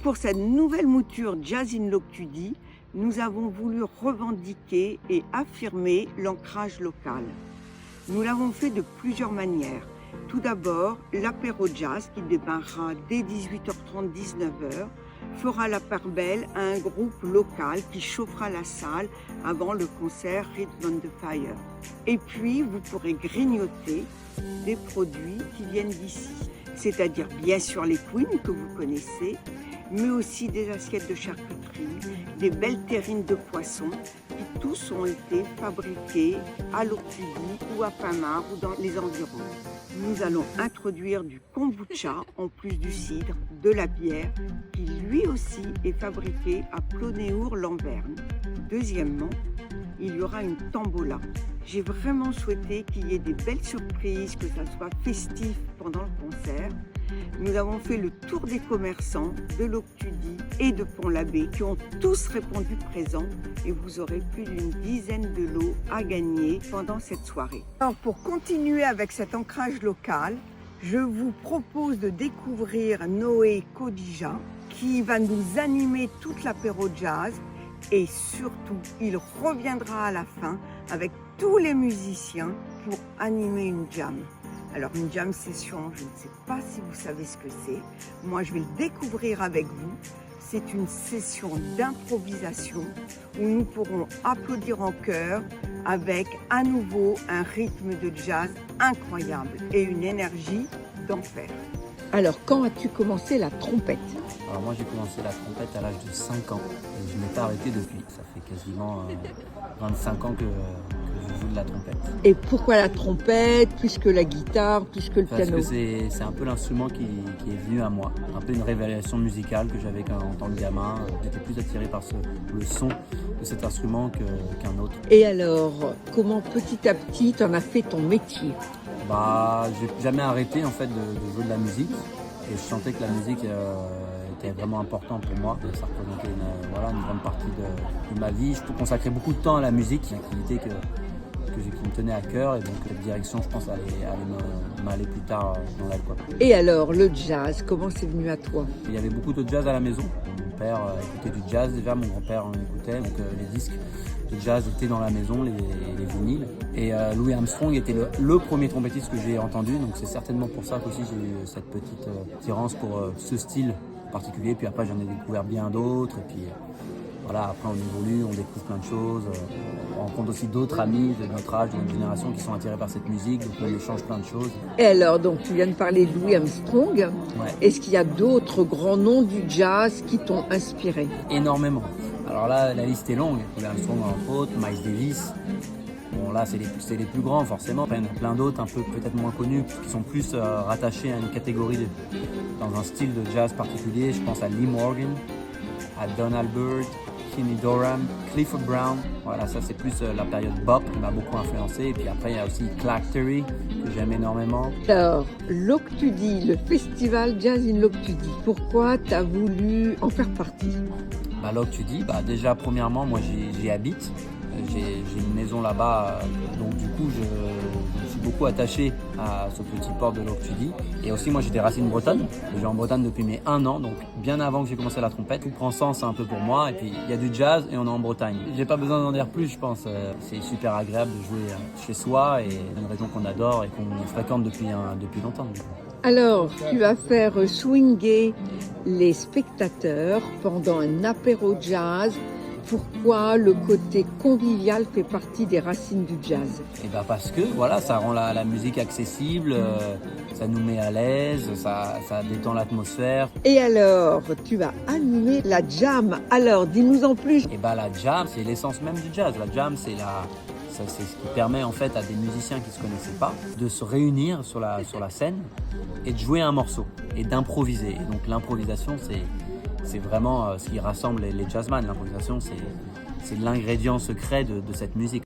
Pour cette nouvelle mouture Jazz in Loctudie, nous avons voulu revendiquer et affirmer l'ancrage local. Nous l'avons fait de plusieurs manières. Tout d'abord, l'apéro jazz qui démarrera dès 18h30-19h fera la part belle à un groupe local qui chauffera la salle avant le concert Rhythm on the Fire. Et puis, vous pourrez grignoter des produits qui viennent d'ici, c'est-à-dire bien sûr les queens que vous connaissez, mais aussi des assiettes de charcuterie, des belles terrines de poisson, qui tous ont été fabriqués à Loctudie ou à Famars ou dans les environs. Nous allons introduire du kombucha en plus du cidre, de la bière, qui lui aussi est fabriqué à Plonéour-Lanverne. Deuxièmement, il y aura une tombola. J'ai vraiment souhaité qu'il y ait des belles surprises, que ça soit festif pendant le concert. Nous avons fait le tour des commerçants de Loctudie et de Pont-l'Abbé qui ont tous répondu présents et vous aurez plus d'une dizaine de lots à gagner pendant cette soirée. Alors pour continuer avec cet ancrage local, je vous propose de découvrir Noé Kodija qui va nous animer toute l'apéro jazz et surtout il reviendra à la fin avec tous les musiciens pour animer une jam. Alors une jam session, je ne sais pas si vous savez ce que c'est. Moi, je vais le découvrir avec vous. C'est une session d'improvisation où nous pourrons applaudir en chœur avec à nouveau un rythme de jazz incroyable et une énergie d'enfer. Alors, quand as-tu commencé la trompette? Alors moi j'ai commencé la trompette à l'âge de 5 ans et je ne m'ai pas arrêté depuis. Ça fait quasiment 25 ans que je joue de la trompette. Et pourquoi la trompette, plus que la guitare, plus que le piano? Parce que c'est un peu l'instrument qui est venu à moi. Un peu une révélation musicale que j'avais en tant que gamin. J'étais plus attiré par le son de cet instrument qu'un autre. Et alors, comment petit à petit tu en as fait ton métier? J'ai jamais arrêté en fait de jouer de la musique et je sentais que la musique était vraiment important pour moi. Ça représentait une grande partie de ma vie. Je consacrais beaucoup de temps à la musique, une activité qui me tenait à cœur et donc cette direction je pense allait m'aller plus tard dans elle. Et alors le jazz, comment c'est venu à toi? Il y avait beaucoup de jazz à la maison. Mon père écoutait du jazz déjà, mon grand-père en écoutait, donc les disques de jazz étaient dans la maison, les vinyles. Et Louis Armstrong était le premier trompettiste que j'ai entendu, donc c'est certainement pour ça qu'aussi j'ai eu cette petite attirance pour ce style particulier. Puis après j'en ai découvert bien d'autres et puis voilà, après on évolue, on découvre plein de choses, on rencontre aussi d'autres amis de notre âge, de notre génération qui sont attirés par cette musique, donc on échange plein de choses. Et alors, donc tu viens de parler de Louis Armstrong, Ouais. Est-ce qu'il y a d'autres grands noms du jazz qui t'ont inspiré? Énormément. Alors là, la liste est longue, Louis Armstrong entre autres, Miles Davis. Bon là, c'est les plus grands forcément. Il y en a plein d'autres, un peu peut-être moins connus, qui sont plus rattachés à une catégorie dans un style de jazz particulier. Je pense à Lee Morgan, à Don Albert, Kenny Dorham, Clifford Brown. Voilà, ça c'est plus la période bop qui m'a beaucoup influencé. Et puis après, il y a aussi Clark Terry, que j'aime énormément. Alors, Loctudie, le festival Jazz in Loctudie, pourquoi tu as voulu en faire partie? Loctudie, déjà premièrement, moi j'y habite. J'ai une maison là-bas, donc du coup je suis beaucoup attaché à ce petit port de Loctudie. Et aussi moi j'ai des racines bretonnes, je vis en Bretagne depuis mes 1 an, donc bien avant que j'ai commencé la trompette, tout prend sens un peu pour moi. Et puis il y a du jazz et on est en Bretagne. J'ai pas besoin d'en dire plus, je pense. C'est super agréable de jouer chez soi et une région qu'on adore et qu'on fréquente depuis longtemps. Alors, tu vas faire swinger les spectateurs pendant un apéro jazz. Pourquoi le côté convivial fait partie des racines du jazz? Et parce que voilà, ça rend la musique accessible, ça nous met à l'aise, ça détend l'atmosphère. Et alors, tu vas animer la jam. Alors, dis-nous en plus. Et la jam, c'est l'essence même du jazz. La jam, c'est ce qui permet en fait à des musiciens qui ne se connaissaient pas de se réunir sur la scène et de jouer un morceau et d'improviser. Et donc l'improvisation, c'est vraiment ce qui rassemble les jazzman. L'improvisation, c'est l'ingrédient secret de cette musique.